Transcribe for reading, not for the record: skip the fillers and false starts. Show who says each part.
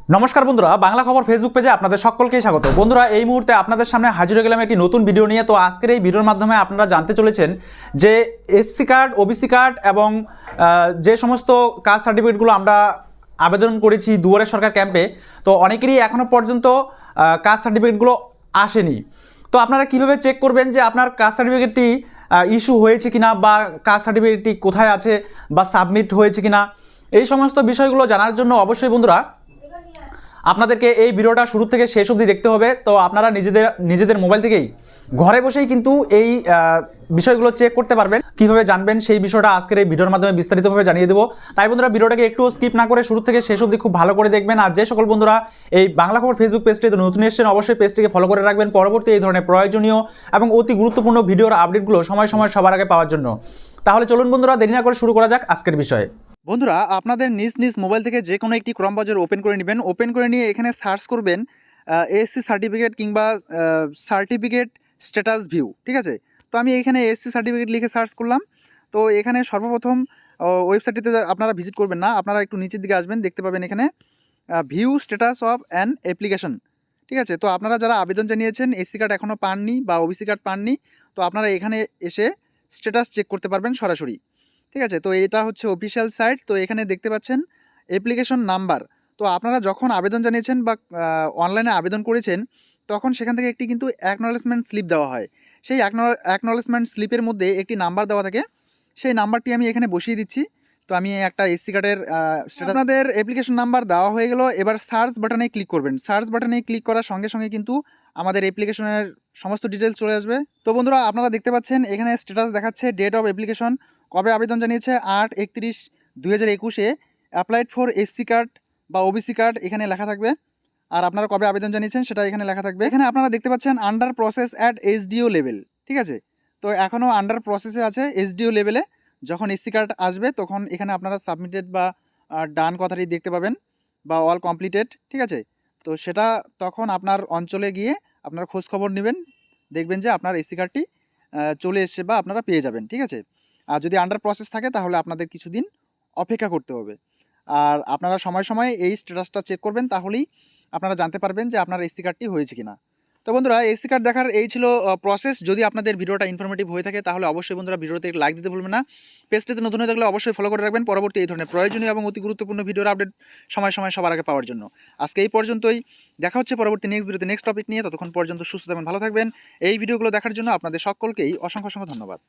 Speaker 1: নমস্কার বন্ধুরা, বাংলা খবর ফেসবুক পেজে আপনাদের সকলকেই স্বাগত। বন্ধুরা, এই মুহূর্তে আপনাদের সামনে হাজির হয়ে গেলাম একটি নতুন ভিডিও নিয়ে। তো আজকের এই ভিডিওর মাধ্যমে আপনারা জানতে চলেছেন যে এসসি কার্ড, ওবিসি কার্ড এবং যে সমস্ত কাস্ট সার্টিফিকেটগুলো আমরা আবেদন করেছি দুয়ারে সরকার ক্যাম্পে, তো অনেকেরই এখনও পর্যন্ত কাস্ট সার্টিফিকেটগুলো আসেনি। তো আপনারা কিভাবে চেক করবেন যে আপনার কাস্ট সার্টিফিকেটটি ইস্যু হয়েছে কিনা, বা কাস্ট সার্টিফিকেটটি কোথায় আছে, বা সাবমিট হয়েছে কিনা, এই সমস্ত বিষয়গুলো জানার জন্য অবশ্যই বন্ধুরা আপনাদেরকে এই ভিডিওটা শুরু থেকে শেষ অবধি দেখতে হবে। তো আপনারা নিজেদের মোবাইল থেকেই ঘরে বসেই কিন্তু এই বিষয়গুলো চেক করতে পারবেন। কিভাবে জানবেন সেই বিষয়টা আজকের এই ভিডিওর মাধ্যমে বিস্তারিতভাবে জানিয়ে দেবো। তাই বন্ধুরা, ভিডিওটাকে একটু স্কিপ না করে শুরু থেকে শেষ অবধি খুব ভালো করে দেখবেন। আর যে সকল বন্ধুরা এই বাংলা খবর ফেসবুক পেজটিতে নতুন এসেছেন, অবশ্যই পেজটিকে ফলো করে রাখবেন পরবর্তী এই ধরনের প্রয়োজনীয় এবং অতি গুরুত্বপূর্ণ ভিডিওর আপডেটগুলো সময় সময় সবার আগে পাওয়ার জন্য। তাহলে চলুন বন্ধুরা, দেরি না করে শুরু করা যাক আজকের বিষয়ে। বন্ধুরা, আপনাদের নিজ নিজ মোবাইল থেকে যে কোনো একটি ক্রম ব্রাউজার ওপেন করে নেবেন। ওপেন করে নিয়ে এখানে সার্চ করবেন এসসি সার্টিফিকেট কিংবা সার্টিফিকেট স্ট্যাটাস ভিউ, ঠিক আছে। তো আমি এখানে এসসি সার্টিফিকেট লিখে সার্চ করলাম। তো এখানে সর্বপ্রথম ওয়েবসাইটটিতে আপনারা ভিজিট করবেন না, আপনারা একটু নিচের দিকে আসবেন, দেখতে পাবেন এখানে view status of an application, ঠিক আছে। তো আপনারা যারা আবেদন জানিয়েছেন, এসসি কার্ড এখনও পাননি বা ওবিসি কার্ড পাননি, তো আপনারা এখানে এসে স্ট্যাটাস চেক করতে পারবেন সরাসরি, ঠিক আছে। তো এটা হচ্ছে অফিসিয়াল সাইট। তো এখানে দেখতে পাচ্ছেন অ্যাপ্লিকেশন নাম্বার। তো আপনারা যখন আবেদন জানিয়েছেন বা অনলাইনে আবেদন করেছেন, তখন সেখান থেকে একটি কিন্তু অ্যাকনলেজমেন্ট স্লিপ দেওয়া হয়। সেই অ্যাকনলেজমেন্ট স্লিপের মধ্যে একটি নাম্বার দেওয়া থাকে। সেই নাম্বারটি আমি এখানে বসিয়ে দিচ্ছি। তো আমি একটা এসসি কার্ডের আপনাদের অ্যাপ্লিকেশন নাম্বার দেওয়া হয়ে গেল। এবার সার্চ বাটনে ক্লিক করবেন। সার্চ বাটনে ক্লিক করার সঙ্গে সঙ্গে কিন্তু আমাদের অ্যাপ্লিকেশনের সমস্ত ডিটেলস চলে আসবে। তো বন্ধুরা, আপনারা দেখতে পাচ্ছেন এখানে স্ট্যাটাস দেখাচ্ছে ডেট অফ অ্যাপ্লিকেশন, কবে আবেদন জানিয়েছে 8/31/2021 অ্যাপ্লাইড ফর এসসি কার্ড বা ওবিসি কার্ড এখানে লেখা থাকবে। আর আপনারা কবে আবেদন জানিয়েছেন সেটা এখানে লেখা থাকবে। এখানে আপনারা দেখতে পাচ্ছেন under process at SDO level, ঠিক আছে। তো এখনও আন্ডার প্রসেসে আছে এসডিও লেভেলে। যখন এসসি কার্ড আসবে তখন এখানে আপনারা সাবমিটেড বা ডান কথাটি দেখতে পাবেন, বা অল কমপ্লিটেড, ঠিক আছে। তো সেটা তখন আপনার অঞ্চলে গিয়ে আপনারা খোঁজ খবর নেবেন, দেখবেন যে আপনার এসসি কার্ডটি চলে এসছে বা আপনারা পেয়ে যাবেন, ঠিক আছে। আর যদি আন্ডার প্রসেস থাকে তাহলে আপনাদের কিছুদিন অপেক্ষা করতে হবে। আর আপনারা সময় সময় এই স্ট্যাটাসটা চেক করবেন, তাহলেই আপনারা জানতে পারবেন যে আপনার এসসি কার্ডটি হয়েছে কিনা। তো বন্ধুরা, এসসি কার্ড দেখার এই ছিল প্রসেস। যদি আপনাদের ভিডিওটা ইনফরমেটিভ হয়ে থাকে তাহলে অবশ্যই বন্ধুরা ভিডিওতে লাইক দিতে ভুলবেন না। পেজটিতে নতুন হয়ে থাকলে অবশ্যই ফলো করে রাখবেন পরবর্তী এই ধরনের প্রয়োজনীয় এবং অতি গুরুত্বপূর্ণ ভিডিওর আপডেট সময় সময় সবার আগে পাওয়ার জন্য। আজকে এই পর্যন্তই, দেখা হচ্ছে পরবর্তী নেক্সট ভিডিওতে নেক্সট টপিক নিয়ে। ততক্ষণ পর্যন্ত সুস্থ থাকবেন, ভালো থাকবেন। এই ভিডিওগুলো দেখার জন্য আপনাদের সকলকেই অসংখ্য অসংখ্য ধন্যবাদ।